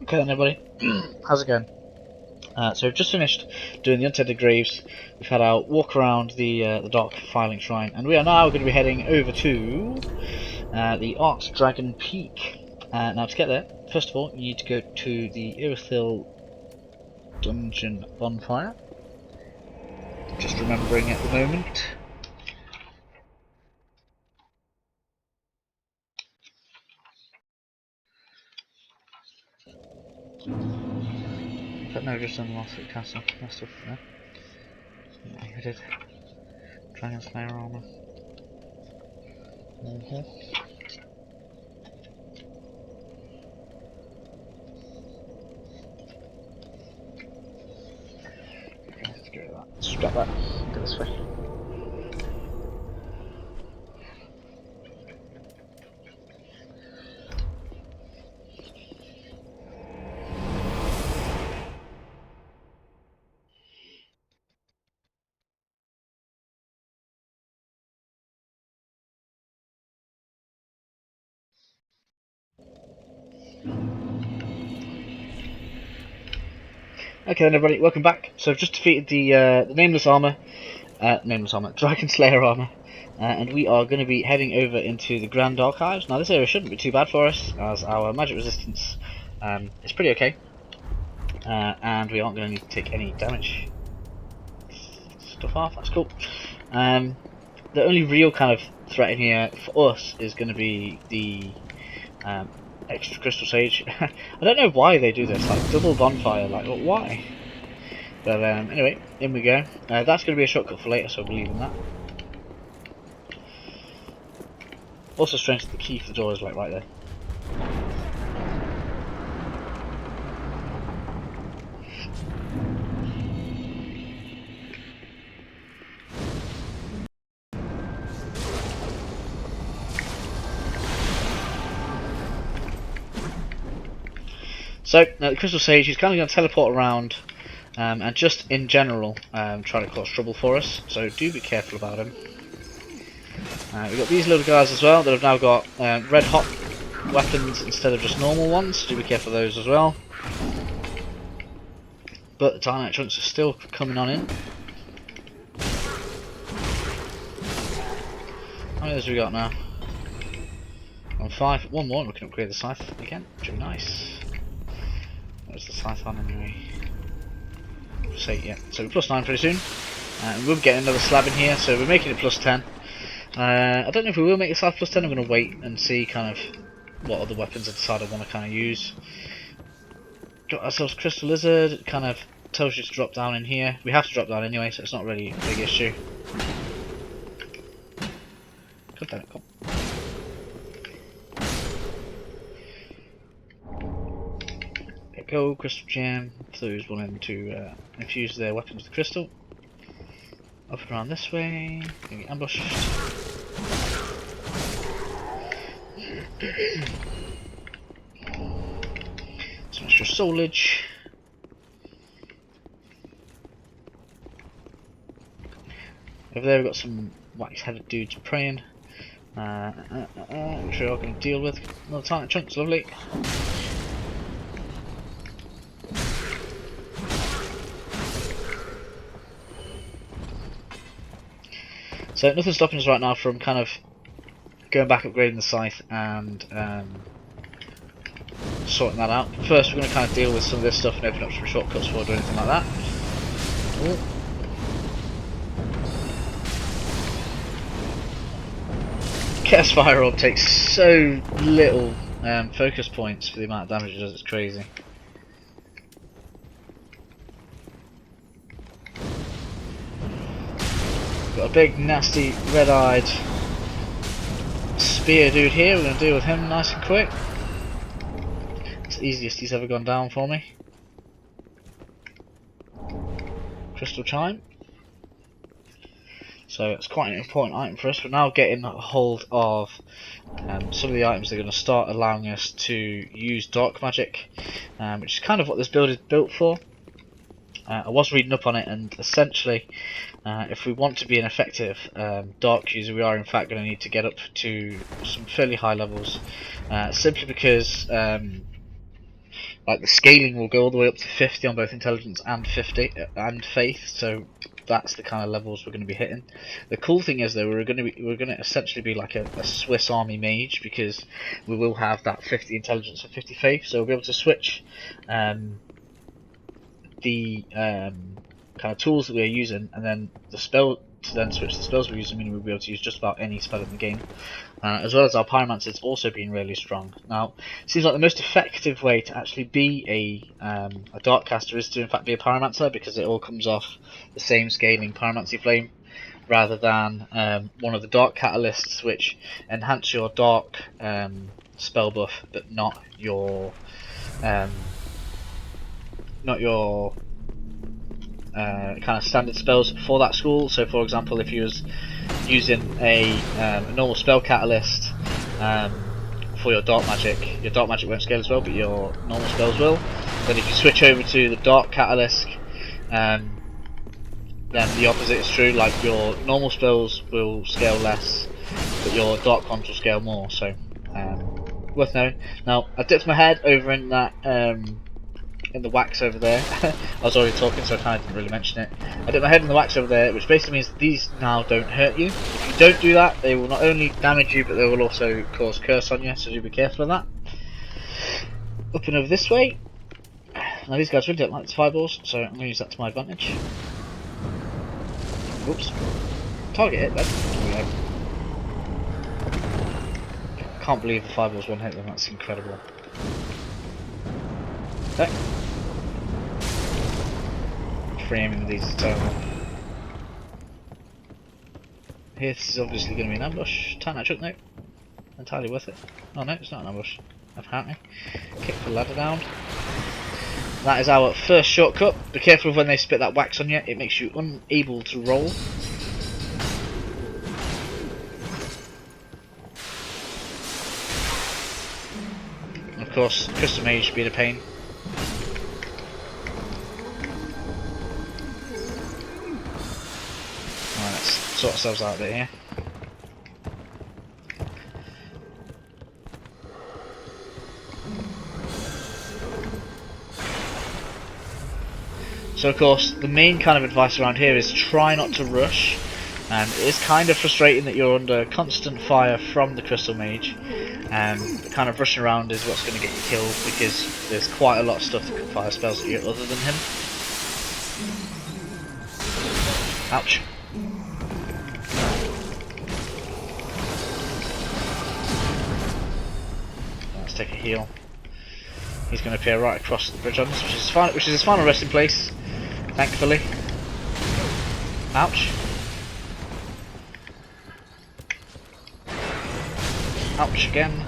Okay then everybody, how's it going? So we've just finished doing the untended graves. We've had our walk around the dark filing shrine, and we are now going to be heading over to the Arch Dragon Peak. Now to get there, first of all you need to go to the Irithyll Dungeon Bonfire. Just remembering at the moment. But no, just on the last castle. Must have, no? Yeah, I did. Dragon Slayer armor. Let's go with that. Let's scrap that. Go this way. Okay then everybody, welcome back. So I've just defeated the Nameless Armour, Dragon Slayer armour, and we are going to be heading over into the Grand Archives. Now this area shouldn't be too bad for us, as our magic resistance is pretty okay, and we aren't going to need to take any damage stuff off. That's cool. The only real kind of threat in here for us is going to be the extra crystal sage. I don't know why they do this, like double bonfire, like why? But anyway, in we go. That's going to be a shortcut for later, so we'll leave in that. Also strange that the key for the door is like right there. So, now the Crystal Sage is kind of going to teleport around and just in general try to cause trouble for us, so do be careful about him. We've got these little guys as well that have now got red hot weapons instead of just normal ones, so do be careful of those as well. But the dynamite chunks are still coming on in. How many of those have we got now? On 5, one more, and we can upgrade the scythe again, which would be nice. Where's the scythe on anyway? Just 8, yeah. So we're plus 9 pretty soon. We'll get another slab in here, so we're making it plus 10. I don't know if we will make the scythe plus 10, I'm going to wait and see kind of what other weapons I decide I want to kind of use. Got ourselves Crystal Lizard, it kind of tells you to drop down in here. We have to drop down anyway, so it's not really a big issue. God damn it, come. Go, Crystal Gem, for those wanting to infuse their weapons with crystal. Up and around this way, gonna get ambushed. Some extra soulage. Over there we've got some wax-headed dudes praying. Which we're all going to deal with. Another tiny chunks, lovely. So nothing's stopping us right now from kind of going back, upgrading the scythe and sorting that out. First we're going to kind of deal with some of this stuff and open up some shortcuts for it or anything like that. Ooh. Chaos Fire Orb takes so little focus points for the amount of damage it does, it's crazy. Got a big nasty red-eyed spear dude here, we're going to deal with him nice and quick. It's the easiest he's ever gone down for me. Crystal Chime. So it's quite an important item for us. We're now getting a hold of some of the items that are going to start allowing us to use dark magic, which is kind of what this build is built for. I was reading up on it, and essentially if we want to be an effective dark user, we are in fact going to need to get up to some fairly high levels, simply because like the scaling will go all the way up to 50 on both intelligence and 50 and faith. So that's the kind of levels we're going to be hitting. The cool thing is though, we're going to essentially be like a Swiss Army mage, because we will have that 50 intelligence and 50 faith. So we'll be able to switch the kind of tools that we're using, and then the spell to then switch the spells we're using, meaning we'll be able to use just about any spell in the game. As well as our pyromancer's also being really strong. Now, it seems like the most effective way to actually be a dark caster is to in fact be a pyromancer, because it all comes off the same scaling pyromancy flame, rather than one of the dark catalysts, which enhance your dark spell buff, but not your kind of standard spells for that school. So for example, if you was using a normal spell catalyst for your dark magic won't scale as well, but your normal spells will. Then if you switch over to the dark catalyst, then the opposite is true, like your normal spells will scale less, but your dark ones will scale more. So worth knowing. Now I dipped my head over in that in the wax over there. I was already talking, so I kind of didn't really mention it. I dipped my head in the wax over there, which basically means these now don't hurt you. If you don't do that, they will not only damage you, but they will also cause curse on you, so do be careful of that. Up and over this way. Now these guys really don't like the fireballs, so I'm going to use that to my advantage. Oops. Target hit then. There we go. Can't believe the fireballs one hit them, that's incredible. Okay. Free-aiming these is terrible. Here, this is obviously going to be an ambush. Turn that truck, no. Entirely worth it. Oh no, it's not an ambush. Apparently. Kick the ladder down. That is our first shortcut. Be careful of when they spit that wax on you, it makes you unable to roll. And of course, Crystal Mage being a pain. Sort ourselves out there here. So of course the main kind of advice around here is try not to rush, and it is kind of frustrating that you're under constant fire from the Crystal Mage, and kind of rushing around is what's going to get you killed, because there's quite a lot of stuff that can fire spells at you other than him. Ouch. Take a heal. He's going to appear right across the bridge on us, which is his final resting place, thankfully. Ouch. Ouch again.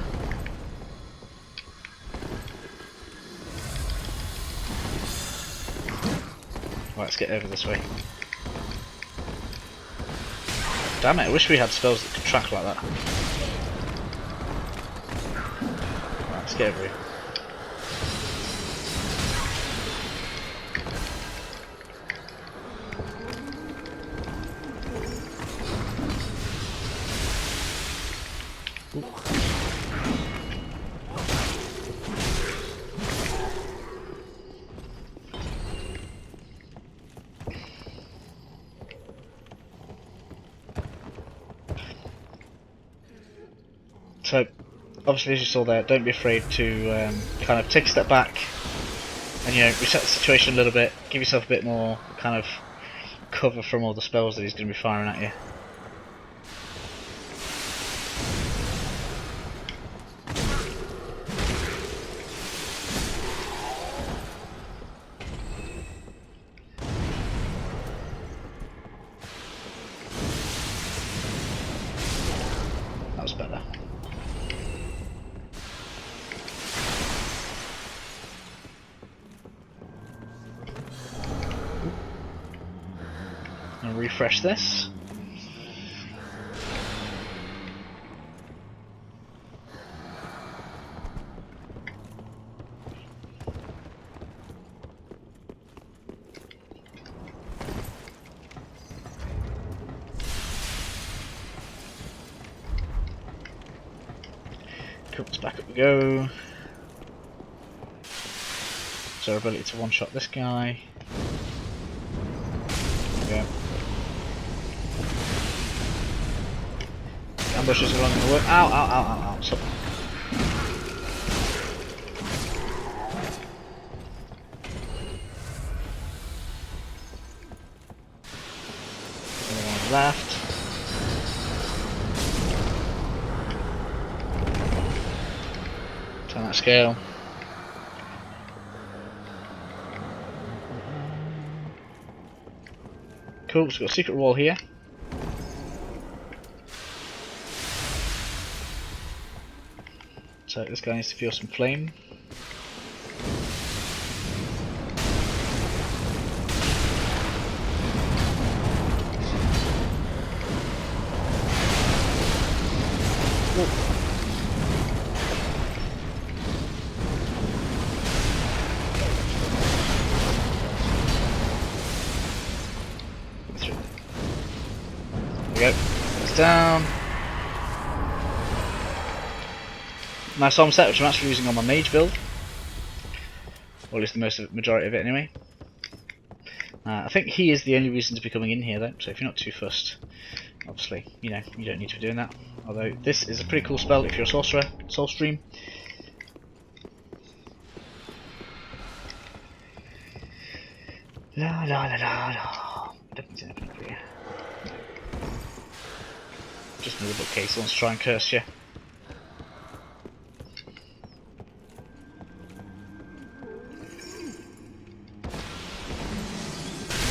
Right, let's get over this way. Damn it, I wish we had spells that could track like that. Let's get over here. Ooh. So obviously, as you saw there, don't be afraid to kind of take a step back and, you know, reset the situation a little bit, give yourself a bit more kind of cover from all the spells that he's going to be firing at you. That was better. And refresh this. Comes back up we go. So our ability to one-shot this guy. There we go. Ambushes are running the work. Ow, ow, ow, ow, ow. Stop. One left. Turn that scale. Cool, so we've got a secret wall here. So this guy needs to feel some flame. There we go. It's down. Nice arm set, which I'm actually using on my mage build. Or at least the majority of it anyway. I think he is the only reason to be coming in here though, so if you're not too fussed, obviously, you know, you don't need to be doing that. Although this is a pretty cool spell if you're a sorcerer, Soul Stream. La la la la la. Definitely open up here. Just another bookcase that wants to try and curse you.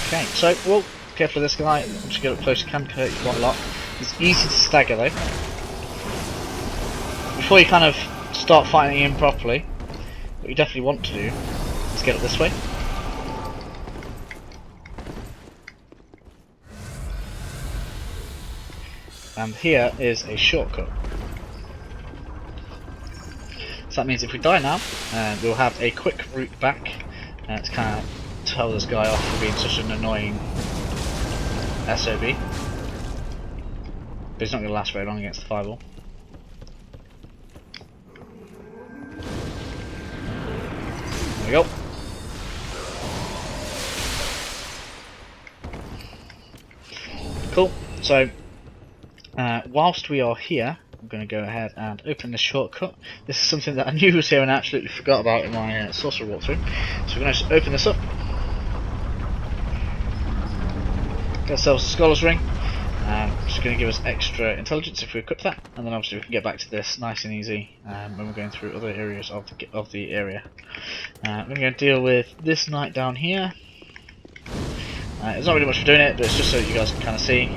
Okay, so, well, careful with this guy. Once you get up close, he can hurt you quite a lot. It's easy to stagger though. Before you kind of start fighting him properly, what you definitely want to do is get up this way. And here is a shortcut. So that means if we die now, we'll have a quick route back to kind of tell this guy off for being such an annoying SOB. But he's not going to last very long against the fireball. There we go. Cool. So, whilst we are here, I'm going to go ahead and open this shortcut. This is something that I knew was here and I absolutely forgot about in my sorcerer walkthrough. So we're going to open this up. Get ourselves a Scholar's Ring, which is going to give us extra intelligence if we equip that, and then obviously we can get back to this nice and easy when we're going through other areas of the area. We're going to go deal with this knight down here. There's not really much for doing it, but it's just so you guys can kind of see.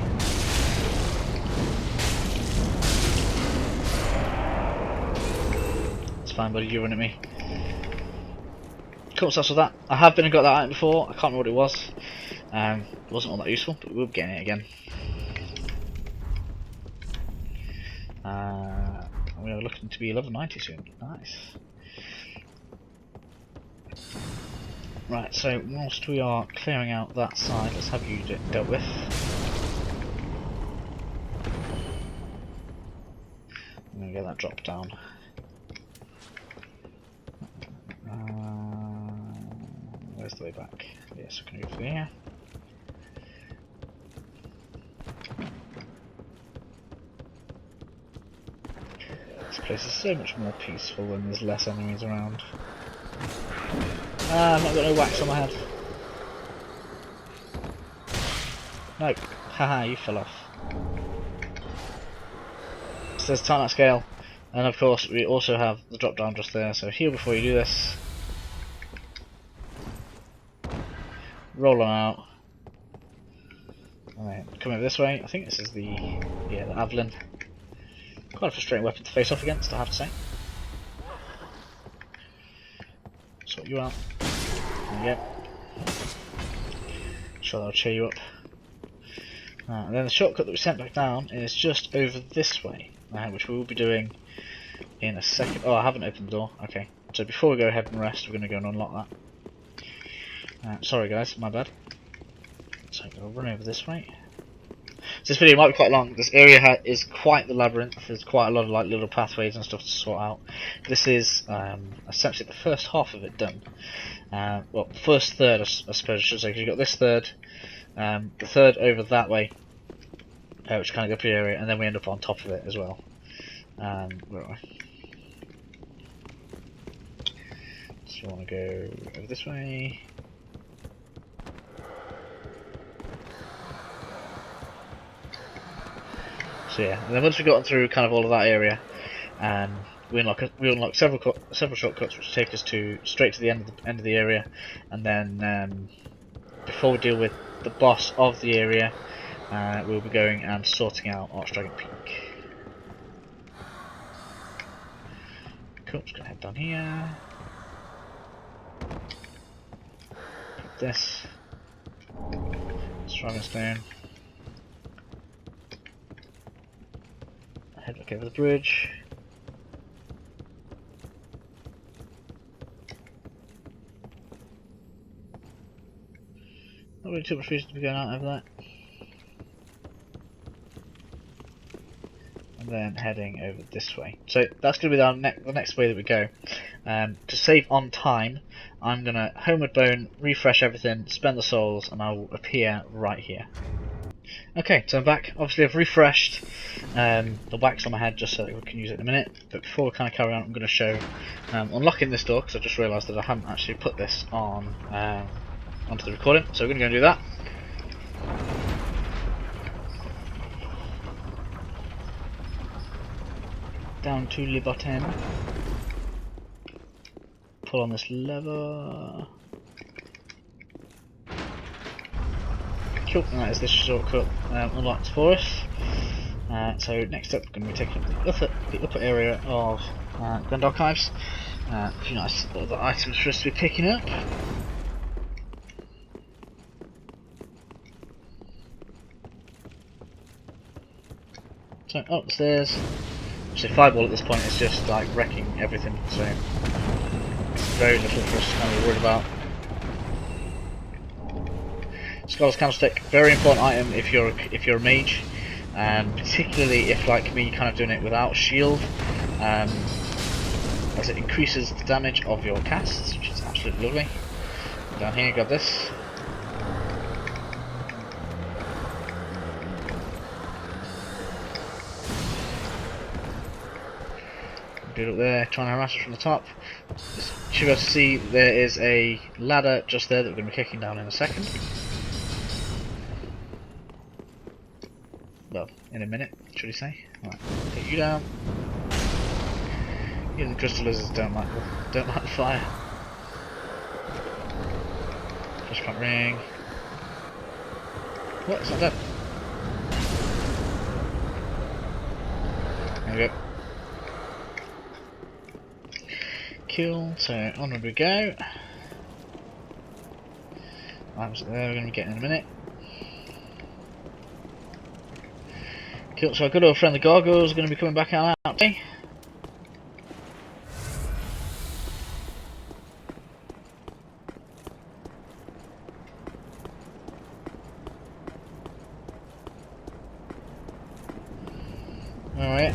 It's fine, buddy, you're running at me. Cool, so that's with that. I have been and got that item before, I can't remember what it was. It wasn't all that useful, but we'll be getting it again. We are looking to be level 90 soon. Nice. Right, so whilst we are clearing out that side, let's have you dealt with. I'm going to get that drop down. Where's the way back? Yes, we're going to go through here. This place is so much more peaceful when there's less enemies around. I've not got no wax on my head. Nope. Haha, you fell off. So there's time at scale. And of course we also have the drop down just there, so heal before you do this. Roll on out. And then come over this way. I think this is the Avalon. Quite a frustrating weapon to face off against, I have to say. Sort you out. There you go. Sure, that'll cheer you up. And then the shortcut that we sent back down is just over this way, which we will be doing in a second. Oh, I haven't opened the door. Okay, so before we go ahead and rest, we're going to go and unlock that. Sorry guys, my bad. So I'll run over this way. So this video might be quite long. This area is quite the labyrinth. There's quite a lot of like little pathways and stuff to sort out. This is essentially the first half of it done. Well, first third, I suppose I should say, because you've got this third, the third over that way, which kind of go through the area, and then we end up on top of it as well. Where are we? So I want to go over this way. So yeah, and then once we've gotten through kind of all of that area, we unlock several shortcuts which take us straight to the end of the area, and then before we deal with the boss of the area, we'll be going and sorting out Archdragon Peak. Cool, just gonna head down here. Pick this. Striving stone. Head back over the bridge. Not really too much reason to be going out over that. And then heading over this way. So that's going to be the next way that we go. To save on time, I'm going to homeward bone, refresh everything, spend the souls, and I will appear right here. Okay, so I'm back. Obviously I've refreshed the wax on my head just so that we can use it in a minute. But before we kind of carry on, I'm going to show unlocking this door, because I just realised that I haven't actually put this on onto the recording. So we're going to go and do that. Down to le bottom. Pull on this lever. Cool, and that is this shortcut unlocked for us. So next up, we're going to be taking up the upper area of Grand Archives. A few nice other items for us to be picking up. So up the stairs. Actually, Fireball at this point is just like wrecking everything, so very little for us to kind of worry about. Scholar's Candlestick, very important item if you're a mage, particularly if, like me, kind of doing it without shield, as it increases the damage of your casts, which is absolutely lovely. Down here, grab this. Dude up there, trying to harass us from the top. You should be able to see there is a ladder just there that we're going to be kicking down in a second. Well, in a minute, should we say? Right, take you down. Even the crystal lizards don't like the fire. Fish pump ring. What? It's not dead. There we go. Cool, so onward we go. Items there we're going to be getting in a minute. Cool, so our good old friend the Gargoyles are going to be coming back out today. Alright.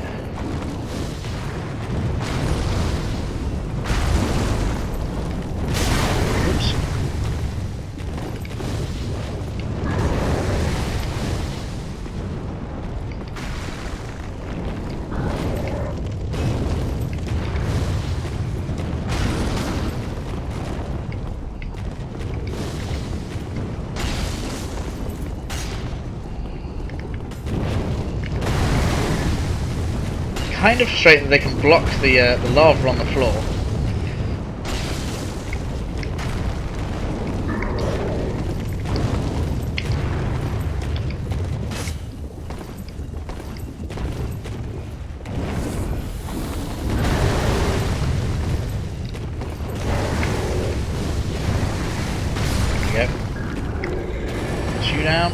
Kind of frustrating that they can block the lava on the floor. There we go. Shoot down.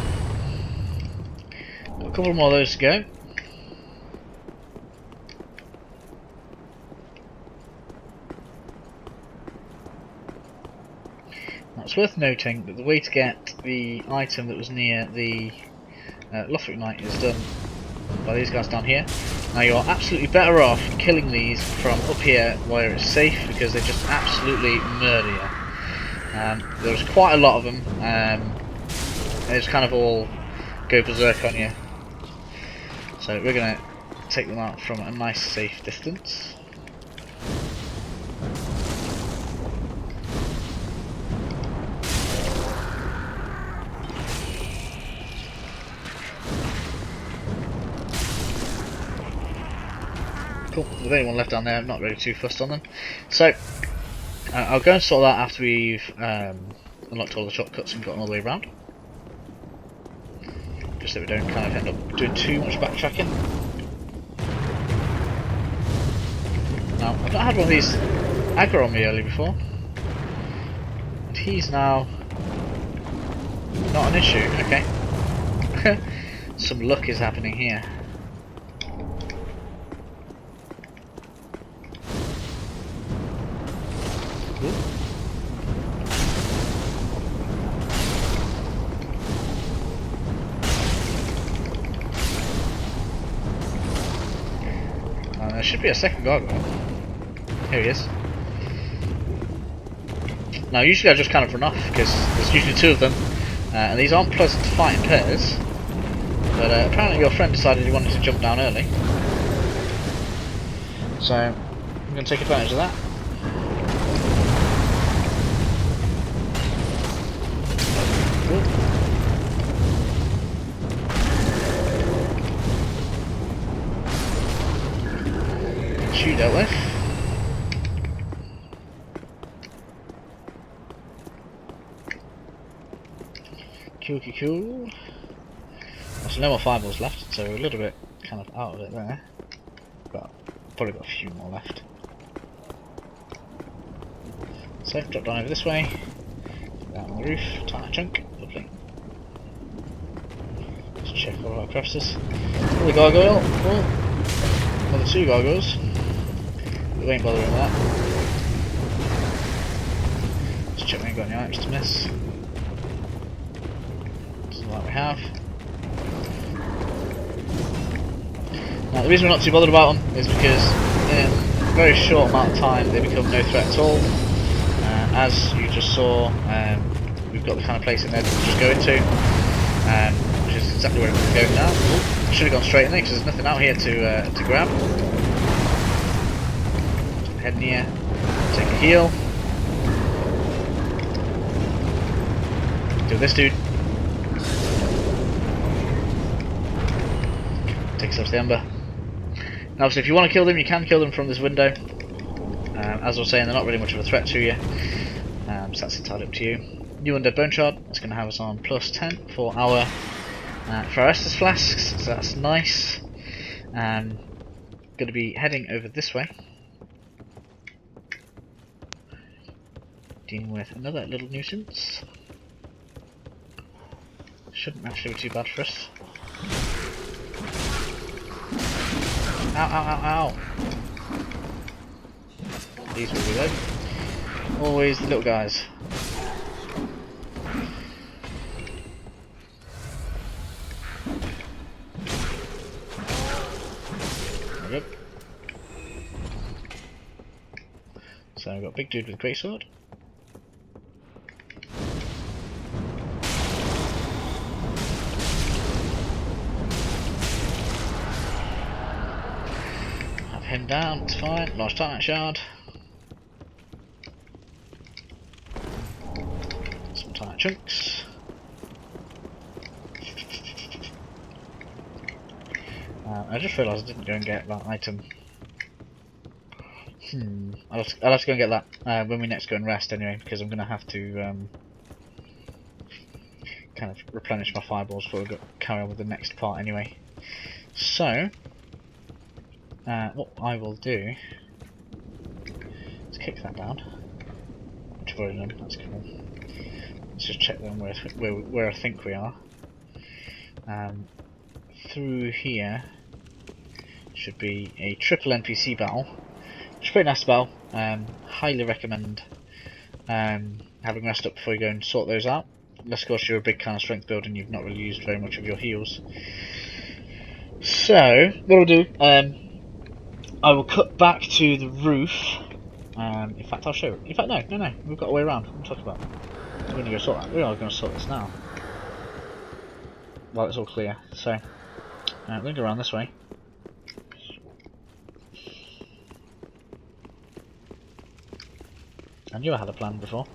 Got a couple more of those to go. It's worth noting that the way to get the item that was near the Lothric Knight is done by these guys down here. Now you are absolutely better off killing these from up here where it's safe, because they just absolutely murder you. There's quite a lot of them, they just kind of all go berserk on you. So we're going to take them out from a nice safe distance. Cool, with anyone left down there, I'm not really too fussed on them. So, I'll go and sort that after we've unlocked all the shortcuts and gotten all the way around. Just so we don't kind of end up doing too much backtracking. Now, I've not had one of these aggro on me earlier before. And he's now not an issue, okay. Some luck is happening here. There should be a second gargoyle. Here he is. Now usually I just kind of run off, because there's usually two of them, and these aren't pleasant to fight in pairs, but apparently your friend decided he wanted to jump down early, so I'm going to take advantage of that. You dealt with. Cool. There's no more fireballs left, so we're a little bit kind of out of it there. But probably got a few more left. So drop down over this way. Down on the roof, tie a chunk. Lovely. Let's check all our crevices. Another gargoyle. Oh, another two gargoyles. We ain't bothering with that. Let's check we ain't got any items to miss. Doesn't like we have. Now the reason we're not too bothered about them is because in a very short amount of time they become no threat at all. As you just saw, we've got the kind of place in there to just go into, which is exactly where we're going now. I should have gone straight in there because there's nothing out here to grab. Head near, take a heal. Do this dude. Take yourself to the ember. Now obviously if you want to kill them, you can kill them from this window. As I was saying, they're not really much of a threat to you. So that's entirely up to you. New undead bone shard, that's going to have us on plus 10 for our Estus flasks, so that's nice. Going to be heading over this way. Dealing with another little nuisance. Shouldn't actually be too bad for us. Ow. These will reload. Always the little guys. There we go. So we've got a big dude with a greatsword. Him down, it's fine. Large titanite shard. Some titanite chunks. I just realised I didn't go and get that item. I'll have to go and get that when we next go and rest anyway, because I'm going to have to kind of replenish my fireballs before we carry on with the next part anyway. So what I will do is kick that down, which I've already done. That's cool. Let's just check then where I think we are. Through here should be a triple NPC battle, which is a pretty nice battle. Highly recommend having rest up before you go and sort those out. unless of course you're a big kind of strength build and you've not really used very much of your heals. So what I'll do, I will cut back to the roof. In fact, I'll show. In fact, no, we've got a way around. What am I talking about? We're going to go sort that. We are going to sort this now. Well, it's all clear. So we're going to go around this way. I knew I had a plan before.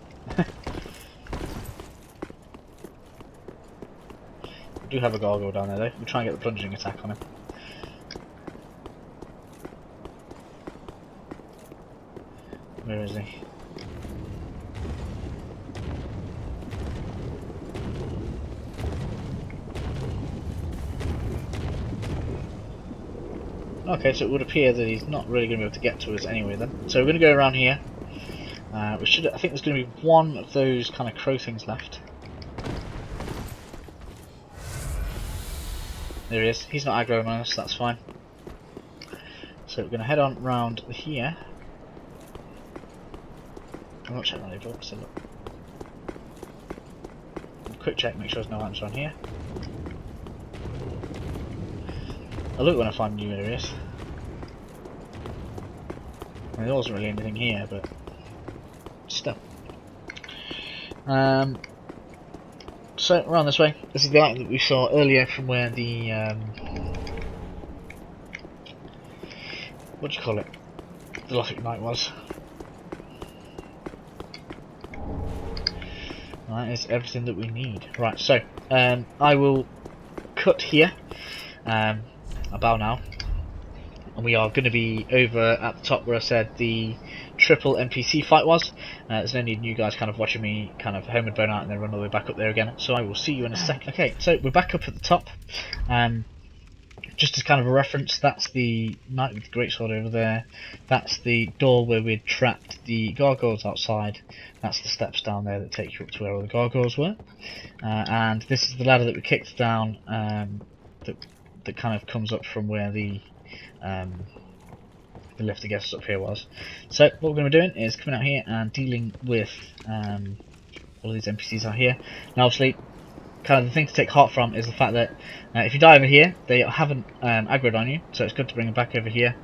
We do have a gargoyle down there though. We'll try and get the plunging attack on him. Where is he? Okay, so it would appear that he's not really going to be able to get to us anyway then. So we're going to go around here. I think there's going to be one of those kind of crow things left. There he is. He's not aggroing on us, that's fine. So we're going to head on round here. I'm not checking that door, so look. Quick check, make sure there's no items on here. I look when I find new areas. I mean, there wasn't really anything here, but still. So around this way. This is the item that we saw earlier from where the what do you call it? The Lothic Knight was. That is everything that we need. Right, so I will cut here. I bow now. And we are going to be over at the top where I said the triple NPC fight was. There's no need you guys kind of watching me kind of homeward burn out and then run all the way back up there again. So I will see you in a second. Okay, so we're back up at the top. Just as kind of a reference, that's the knight with the greatsword over there. That's the door where we'd trapped the gargoyles outside. That's the steps down there that take you up to where all the gargoyles were. And this is the ladder that we kicked down. That kind of comes up from where the lift, I guess, up here was. So what we're going to be doing is coming out here and dealing with all of these NPCs out here. Now obviously, kind of the thing to take heart from is the fact that if you die over here, they haven't aggroed on you, so it's good to bring them back over here.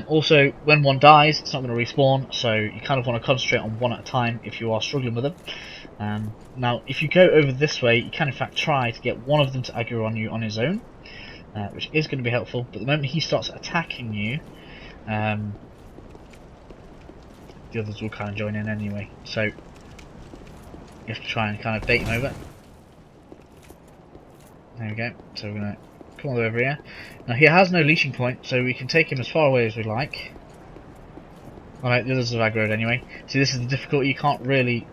Also, when one dies, it's not going to respawn, so you kind of want to concentrate on one at a time if you are struggling with them. Now, if you go over this way, you can in fact try to get one of them to aggro on you on his own, which is going to be helpful, but the moment he starts attacking you, the others will kind of join in anyway, so you have to try and kind of bait him over. There we go, so we're going to come all the way over here. Now he has no leashing point, so we can take him as far away as we like. Alright, the others have aggroed anyway. See, this is the difficulty, you can't really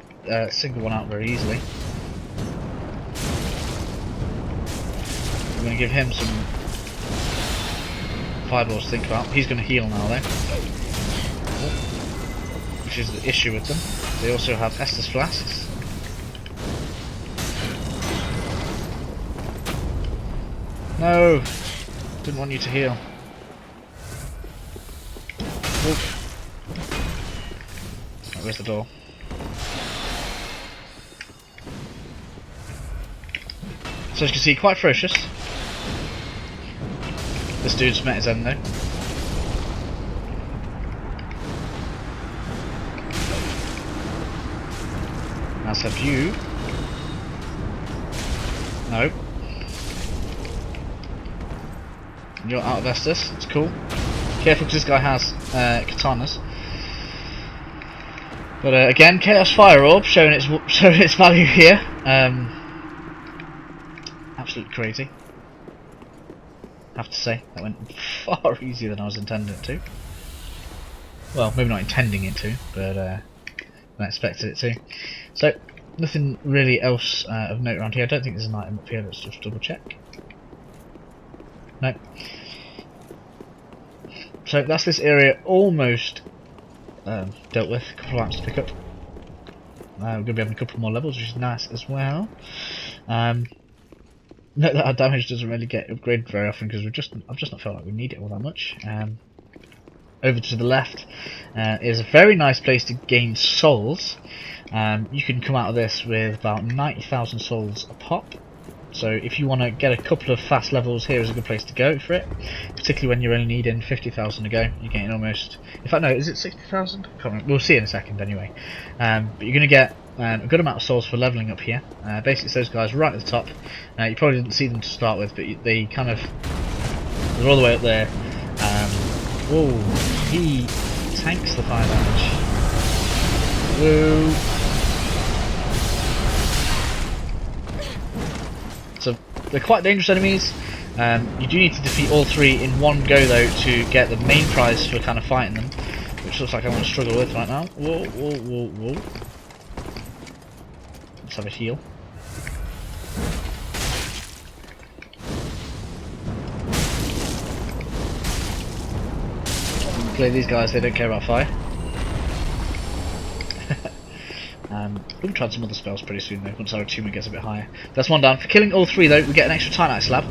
single one out very easily. We're going to give him some fireballs to think about. He's going to heal now though, which is the issue with them. They also have Estus flasks. No! Didn't want you to heal. Oop. Right, where's the door? So as you can see, quite ferocious. This dude's met his end though. Let's have you. No. You're out of Estus, it's cool. Careful because this guy has katanas. But again, Chaos Fire Orb showing its value here. Absolutely crazy. I have to say, that went far easier than I was intending it to. Well, maybe not intending it to, but I expected it to. So, nothing really else of note around here. I don't think there's an item up here, let's just double check. No. So that's this area almost dealt with. A couple of items to pick up. We're going to be having a couple more levels, which is nice as well. Note that our damage doesn't really get upgraded very often because I've just not felt like we need it all that much. over to the left is a very nice place to gain souls. You can come out of this with about 90,000 souls a pop. So if you want to get a couple of fast levels, here is a good place to go for it. Particularly when you're only needing 50,000 to go. You're getting almost... In fact, no, is it 60,000? We'll see in a second anyway. But you're going to get a good amount of souls for leveling up here. Basically, it's those guys right at the top. You probably didn't see them to start with, but they kind of... They're all the way up there. Whoa, he tanks the fire damage. Whoa. So they're quite dangerous enemies. You do need to defeat all three in one go though to get the main prize for kind of fighting them, which looks like I'm going to struggle with right now. Whoa, whoa, whoa, whoa. Let's have a heal. Clearly these guys, they don't care about fire. We'll try some other spells pretty soon though, once our attunement gets a bit higher. That's one down. For killing all three though, we get an extra Titanite slab,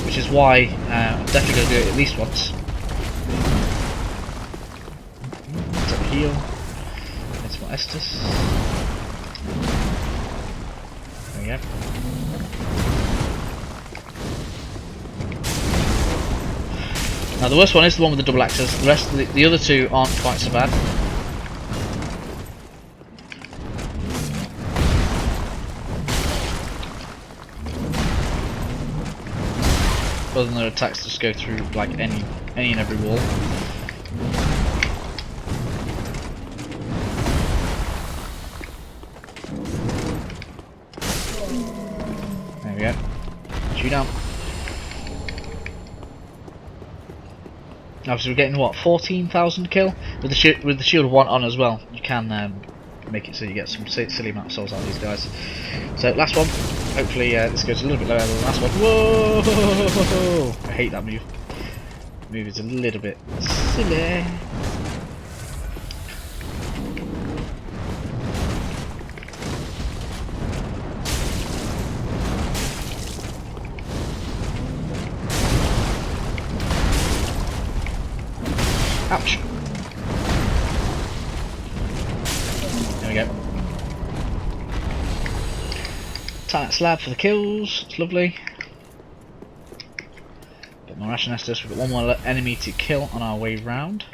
which is why I'm definitely going to do it at least once. Let's have a heal. Get some more Estus. There we go. Now the worst one is the one with the double axes. The rest of the other two aren't quite so bad. Other than their attacks just go through like any and every wall. There we go. Shoot down. Obviously we're getting what, 14,000 kill with the shield of 1 on as well. You can make it so you get some silly amount of souls out of these guys. So last one. Hopefully this goes a little bit lower than the last one. Whoa! I hate that move. The move is a little bit silly. Ouch. There we go. Titanite slab for the kills, it's lovely. Bit more Ashen Estus, we've got one more enemy to kill on our way round.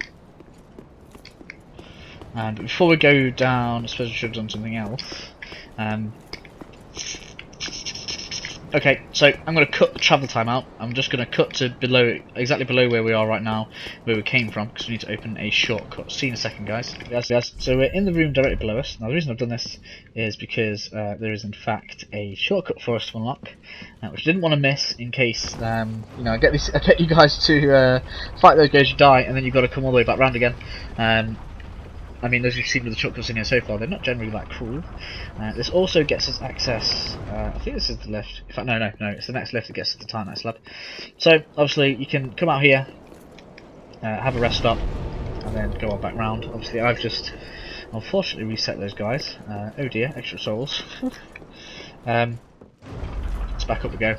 And before we go down, I suppose we should have done something else. Okay, so I'm going to cut the travel time out. I'm just going to cut to exactly below where we are right now, where we came from, because we need to open a shortcut. See you in a second, guys. So we're in the room directly below us. Now the reason I've done this is because there is in fact a shortcut for us to unlock, which I didn't want to miss in case you know I get you guys to fight those guys, you die, and then you've got to come all the way back round again. I mean, as you've seen with the shortcuts in here so far, they're not generally that cruel. This also gets us access, I think this is the lift. In fact, no, it's the next lift that gets us the Titanite slab. So, obviously, you can come out here, have a rest stop, and then go on back round. Obviously, I've just, unfortunately, reset those guys. Oh dear, extra souls. Let's back up we go.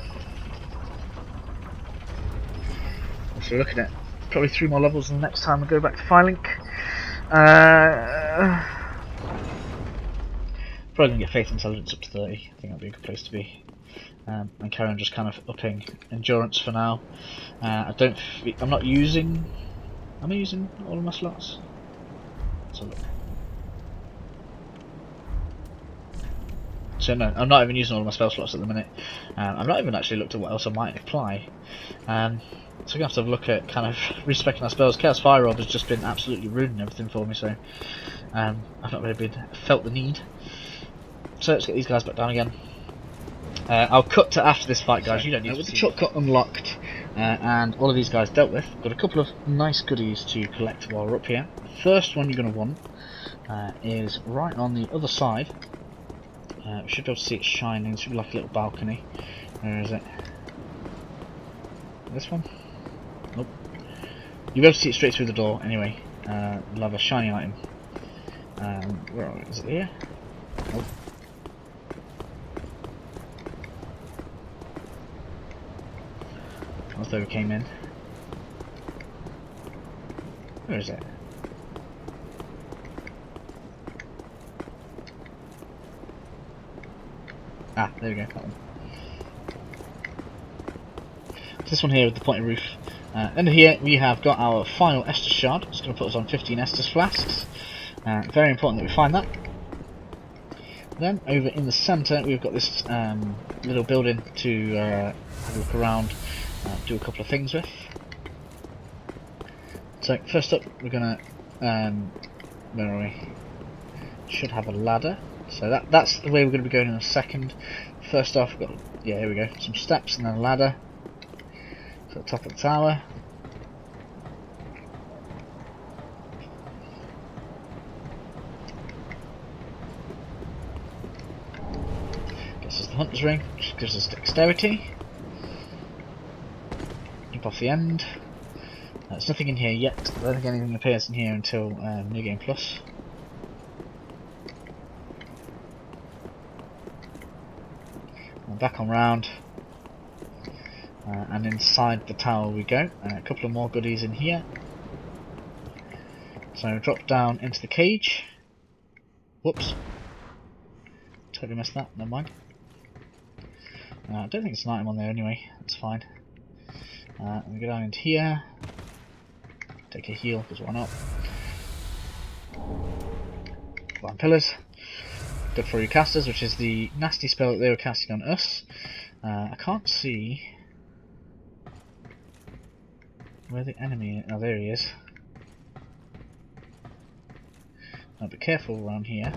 So we're looking at probably 3 more levels the next time we go back to Firelink. Probably gonna get Faith Intelligence up to 30. I think that'd be a good place to be. And carry on just kind of upping endurance for now. I'm not using. Am I using all of my slots? Let's have a look. So no, I'm not even using all of my spell slots at the minute. I've not even actually looked at what else I might apply. So I'm going to have to look at kind of respecing my spells. Chaos Fire Orb has just been absolutely ruining everything for me, so I've not really felt the need. So let's get these guys back down again. I'll cut to after this fight, guys. You don't need to. With the shortcut unlocked and all of these guys dealt with, got a couple of nice goodies to collect while we're up here. First one you're going to want is right on the other side. We should be able to see it shining. It should be like a little balcony. Where is it? This one? Nope. You'll be able to see it straight through the door anyway. We'll have a shiny item. Where are we? Is it here? Nope. As though we came in. Where is it? Ah, there we go, that one. This one here with the pointy roof. Under here we have got our final Estus shard. It's going to put us on 15 Estus flasks. Very important that we find that. Then over in the centre we've got this little building to have a look around, do a couple of things with. So first up we're going to, where are we? Should have a ladder. So that's the way we're going to be going in a second. First off we've got, yeah, here we go, some steps and then a ladder to the top of the tower. Gets us the hunter's ring, which gives us dexterity. Jump off the end. There's nothing in here yet. I don't think anything appears in here until New Game Plus. And back on round. And inside the tower we go. A couple of more goodies in here. So drop down into the cage. Whoops. Totally missed that, never mind. I don't think it's an item on there anyway, that's fine. We go down into here. Take a heal, because why not? Blind Pillars. Good for your casters, which is the nasty spell that they were casting on us. I can't see where the enemy is. Oh, there he is. Now be careful around here.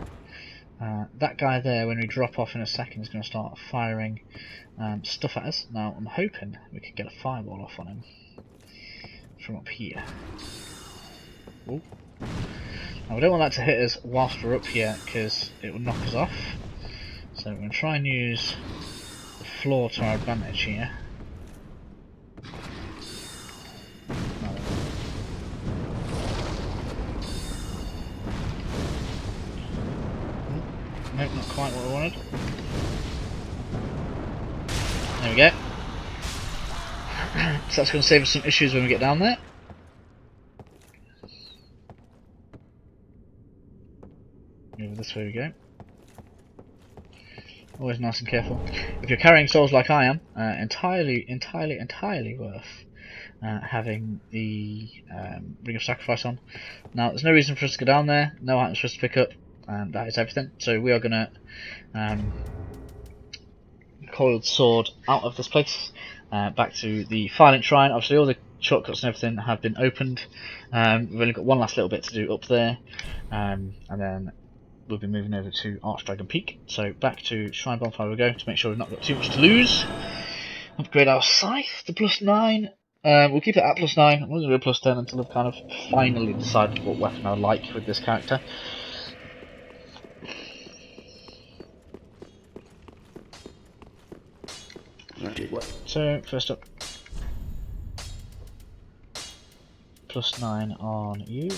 That guy there, when we drop off in a second, is going to start firing stuff at us. Now I'm hoping we can get a fireball off on him from up here. Ooh. Now we don't want that to hit us whilst we're up here because it will knock us off. So we're going to try and use the floor to our advantage here. Nope, not quite what I wanted. There we go. So that's going to save us some issues when we get down there. Over this way we go. Always nice and careful. If you're carrying souls like I am, entirely worth having the Ring of Sacrifice on. Now, there's no reason for us to go down there, no items for us to pick up, and that is everything. So we are going to coiled sword out of this place, back to the Violent Shrine. Obviously all the shortcuts and everything have been opened. We've only got one last little bit to do up there, and then we'll be moving over to Archdragon Peak. So back to Shrine Bonfire we go, to make sure we've not got too much to lose. Upgrade our scythe to +9. We'll keep it at +9. I'm not going to go +10 until I've kind of finally decided what weapon I like with this character. So first up, +9 on you.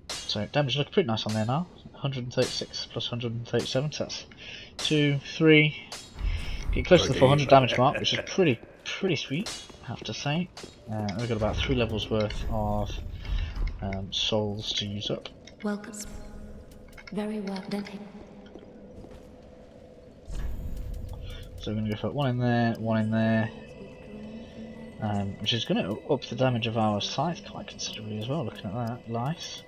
So damage looks pretty nice on there now. 136 plus 137, so that's 2, 3. Get close to the 400 damage mark, which is pretty sweet, I have to say. We've got about 3 levels worth of souls to use up. Welcome. Very well done. So we're going to go for one in there, which is going to up the damage of our scythe quite considerably as well, looking at that. Nice.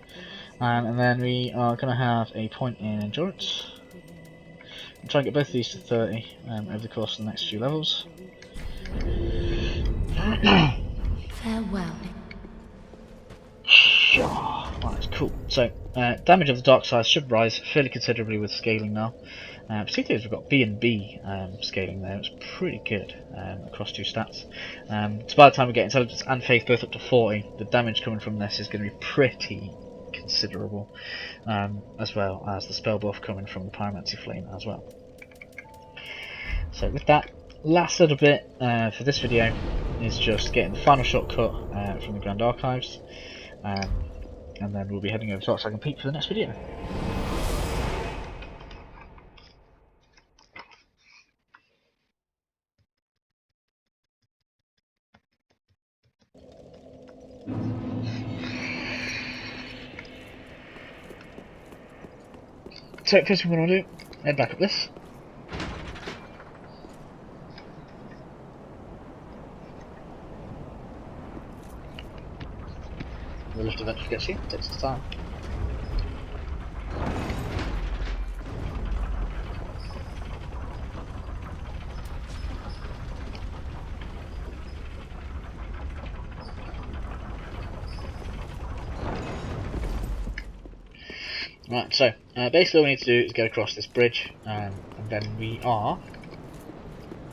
And then we are going to have a point in endurance. We'll try and get both of these to 30 over the course of the next few levels. Farewell. Right, cool. So, damage of the dark side should rise fairly considerably with scaling now. Particularly as we've got B and B scaling there, it's pretty good across 2 stats. So by the time we get intelligence and faith both up to 40, the damage coming from this is going to be pretty considerable, as well as the spell buff coming from the pyromancer flame as well. So with that, last little bit for this video is just getting the final shortcut from the Grand Archives, and then we'll be heading over to Archdragon Peak for the next video. So first thing we're going to do, head back up this. The lift eventually gets you, takes its time. Right, so basically all we need to do is get across this bridge, and then we are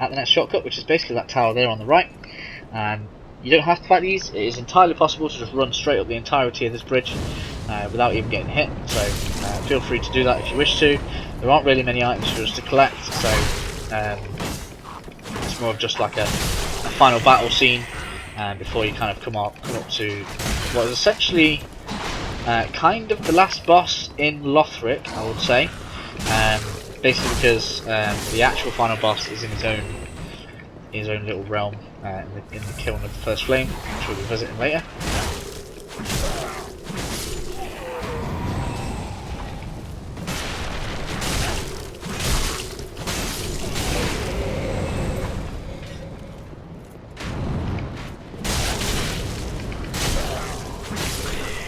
at the next shortcut, which is basically that tower there on the right. You don't have to fight these, it is entirely possible to just run straight up the entirety of this bridge without even getting hit, so feel free to do that if you wish to. There aren't really many items for us to collect, so it's more of just like a final battle scene before you kind of come up to what is essentially kind of the last boss in Lothric, I would say. Basically because the actual final boss is in his own little realm in the kiln of the first flame, which we'll be visiting later.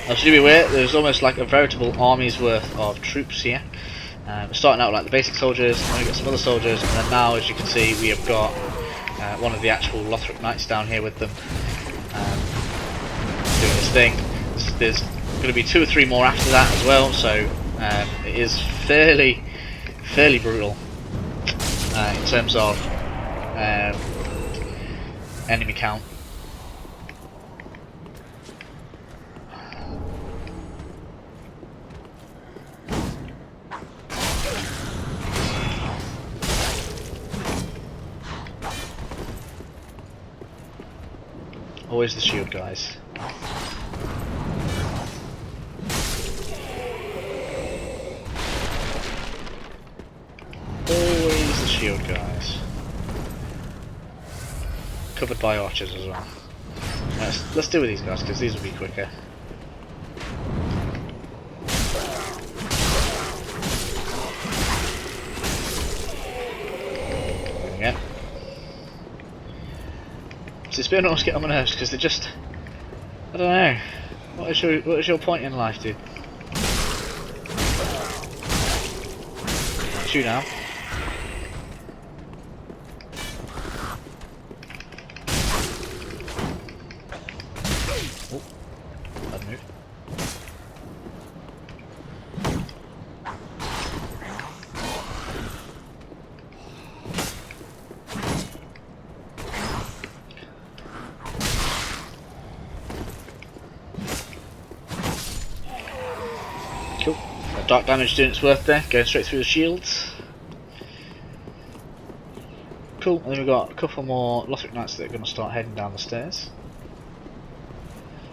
As you be aware, there's almost like a veritable army's worth of troops here. We're starting out with like the basic soldiers, and then we got some other soldiers, and then now, as you can see, we have got one of the actual Lothric knights down here with them, doing this thing. There's going to be 2 or 3 more after that as well, so it is fairly brutal in terms of enemy count. Always the shield guys. Always the shield guys. Covered by archers as well. Let's deal with these guys because these will be quicker. There we go. It's been almost get on my nerves because they're just, I don't know. What is your point in life, dude? Shoot now. Oh, bad move. Cool. Dark damage doing its worth there, going straight through the shields. Cool, and then we've got a couple more Lothric knights that are going to start heading down the stairs.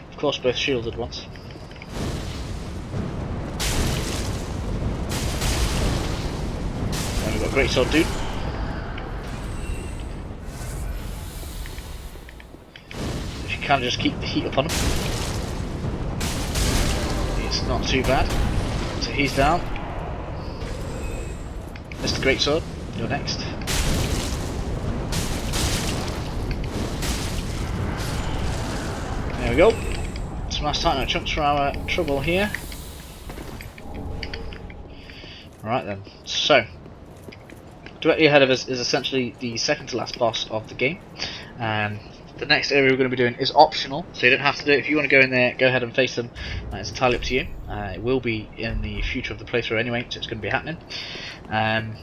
Of course, both shielded ones. And we've got a great sword dude. If you can just keep the heat up on him, it's not too bad. So he's down. Mr. Greatsword, you're next. There we go. Some nice tight chunks for our trouble here. Alright then, so directly ahead of us is essentially the second to last boss of the game. The next area we're going to be doing is optional, so you don't have to do it. If you want to go in there, go ahead and face them. It's entirely up to you. It will be in the future of the playthrough anyway, so it's going to be happening.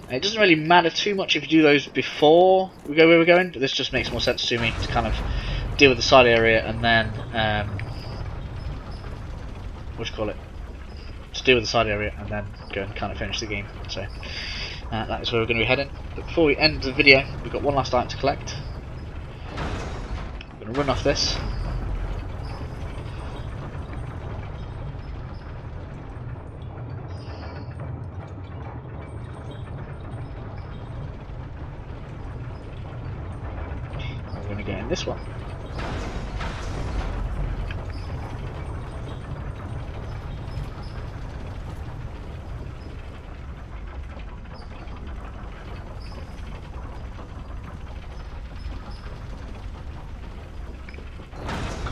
It doesn't really matter too much if you do those before we go where we're going, but this just makes more sense to me to kind of deal with the side area and then what do you call it? Just deal with the side area and then go and kind of finish the game. So that is where we're going to be heading. But before we end the video, we've got one last item to collect. I'm going to run off this. We're going to get in this one.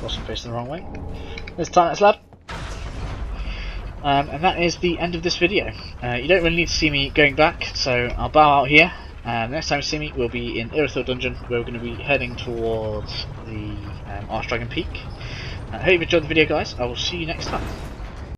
course I'm facing the wrong way. This time that's lad. And that is the end of this video. You don't really need to see me going back, so I'll bow out here. Next time you see me, we'll be in Irithyll Dungeon, where we're going to be heading towards the Archdragon Peak. I hope you've enjoyed the video, guys. I will see you next time.